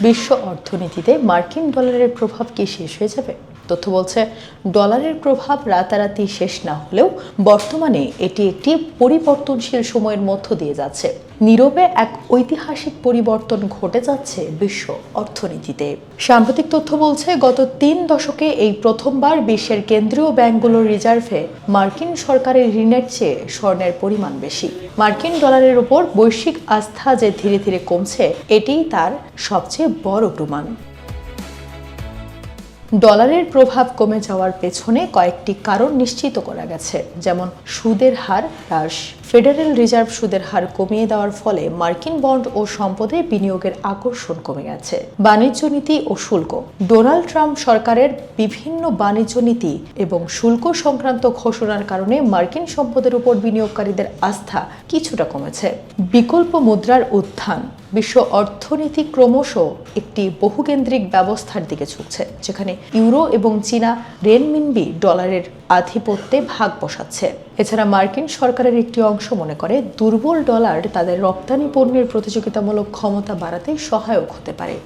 বিশ্ব অর্থনীতিতে মার্কিন ডলারের প্রভাব কি শেষ হয়ে যাবে? তথ্য বলছে, ডলারের প্রভাব রাতারাতি শেষ না হলেও বর্তমানে এটি একটি পরিবর্তনশীল সময়ের মধ্য দিয়ে যাচ্ছে। নীরবে এক ঐতিহাসিক পরিবর্তন ঘটে যাচ্ছে বিশ্ব অর্থনীতিতে। সাম্প্রতিক তথ্য বলছে, গত 3 দশকে এই প্রথমবার বিশ্বের কেন্দ্রীয় ব্যাংকগুলোর রিজার্ভে মার্কিন সরকারের ঋণের চেয়ে স্বর্ণের পরিমাণ বেশি। মার্কিন ডলারের উপর বৈশ্বিক আস্থা যে ধীরে ধীরে কমছে, এটিই তার সবচেয়ে বড় প্রমাণ। ডলারের প্রভাব কমে যাওয়ার পেছনে কয়েকটি কারণ নিশ্চিত করা গেছে, যেমন সুদের হার হ্রাস। ফেডারেল রিজার্ভ সুদের হার কমিয়ে দেওয়ার ফলে মার্কিন বন্ড ও সম্পদে বিনিয়োগের আকর্ষণ কমে গেছে। বাণিজ্য নীতি ও শুল্ক। ডোনাল্ড ট্রাম্প সরকারের বিভিন্ন বাণিজ্য নীতি এবং শুল্ক সংক্রান্ত ঘোষণার কারণে মার্কিন সম্পদের উপর বিনিয়োগকারীদের আস্থা কিছুটা কমেছে। বিকল্প মুদ্রার উত্থান। বিশ্ব অর্থনীতি ক্রমশ একটি বহুকেন্দ্রিক ব্যবস্থার দিকে ঝুঁকছে, যেখানে ইউরো এবং চীনা রেনমিনবি ডলারের আধিপত্যে ভাগ বসাচ্ছে। এছাড়া মার্কিন সরকারের একটি অংশ মনে করে দুর্বল ডলার তাদের রপ্তানি পণ্যের প্রতিযোগিতামূলক ক্ষমতা বাড়াতে সহায়ক হতে পারে।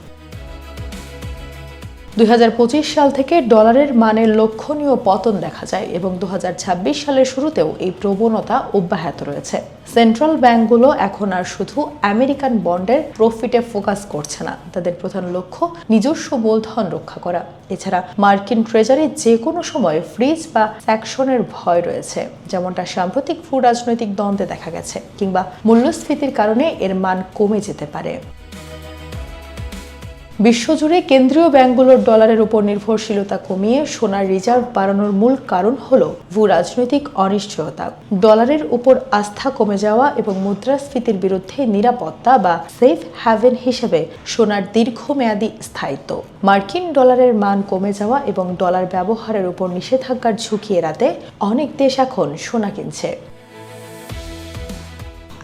2025 সাল থেকে ডলারের মানের লক্ষণীয় পতন দেখা যায় এবং 2026 সালের শুরুতেও এই প্রবণতা অব্যাহত রয়েছে। সেন্ট্রাল ব্যাংকগুলো এখন আর শুধু আমেরিকান বন্ডের প্রফিটে ফোকাস করছে না, তাদের প্রধান লক্ষ্য নিজস্ব মূলধন রক্ষা করা। এছাড়া মার্কিন ট্রেজারি যে কোনো সময় ফ্রিজ বা স্যাকশনের ভয় রয়েছে, যেমনটা সাম্প্রতিক ভূ রাজনৈতিক দ্বন্দ্বে দেখা গেছে, কিংবা মূল্যস্ফীতির কারণে এর মান কমে যেতে পারে। বিশ্বজুড়ে কেন্দ্রীয় ব্যাংকগুলোর ডলারের উপর নির্ভরশীলতা কমিয়ে সোনার রিজার্ভ বাড়ানোর মূল কারণ হল ভূ রাজনৈতিক অনিশ্চয়তা। ডলারের উপর আস্থা কমে যাওয়া এবং মুদ্রাস্ফীতির বিরুদ্ধে নিরাপত্তা বা সেফ হ্যাভেন হিসেবে সোনার দীর্ঘমেয়াদী স্থায়িত্ব। মার্কিন ডলারের মান কমে যাওয়া এবং ডলার ব্যবহারের উপর নিষেধাজ্ঞার ঝুঁকি এড়াতে অনেক দেশ এখন সোনা কিনছে।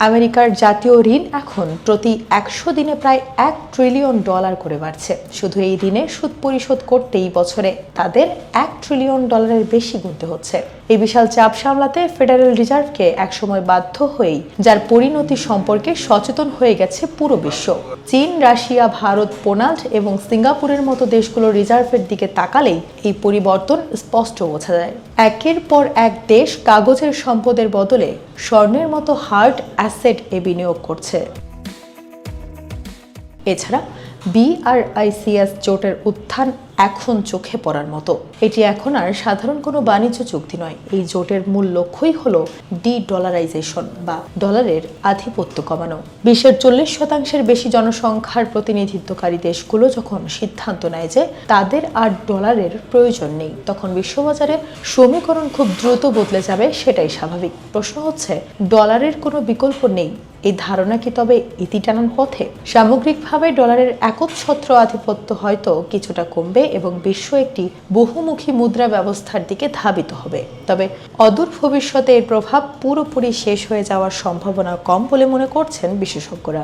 আমেরিকার জাতীয় ঋণ এখন প্রতি 100 দিনে প্রায় $1 ট্রিলিয়ন করে বাড়ছে। শুধু এই ঋণে সুদ পরিশোধ করতেই বছরে তাদের $1 ট্রিলিয়ন বেশি গুনতে হচ্ছে। এই বিশাল চাপ সামলাতে ফেডারেল রিজার্ভকে একসময় বাধ্য হয়েই যার পরিণতি সম্পর্কে সচেতন হয়ে গেছে পুরো বিশ্ব। চীন, রাশিয়া, ভারত, পোল্যান্ড এবং সিঙ্গাপুরের মতো দেশগুলোর রিজার্ভের দিকে তাকালেই এই পরিবর্তন স্পষ্ট বোঝা যায়। একের পর এক দেশ কাগজের সম্পদের বদলে স্বর্ণের মতো হার্ড অ্যাসেট বিনিয়োগ করছে। এছাড়া BRICS জোটের উত্থান এখন চোখে পড়ার মতো। এটি এখন আর সাধারণ কোনো বাণিজ্য চুক্তি নয়। এই জোটের মূল লক্ষ্যই হলো ডলারাইজেশন বা ডলারের আধিপত্য কমানো। বিশ্বের 40% বেশি জনসংখ্যার প্রতিনিধিত্বকারী দেশগুলো যখন সিদ্ধান্ত নেয় যে তাদের আর ডলারের প্রয়োজন নেই, তখন বিশ্ববাজারে সমীকরণ খুব দ্রুত বদলে যাবে, সেটাই স্বাভাবিক। প্রশ্ন হচ্ছে, ডলারের কোনো বিকল্প নেই, এই ধারণা কি তবে ইতি টানার পথে? সামগ্রিকভাবে ডলারের একচ্ছত্র আধিপত্য হয়তো কিছুটা কমবে এবং বিশ্ব একটি বহুমুখী মুদ্রা ব্যবস্থার দিকে ধাবিত হবে। তবে অদূর ভবিষ্যতে এর প্রভাব পুরোপুরি শেষ হয়ে যাওয়ার সম্ভাবনা কম বলে মনে করছেন বিশেষজ্ঞরা।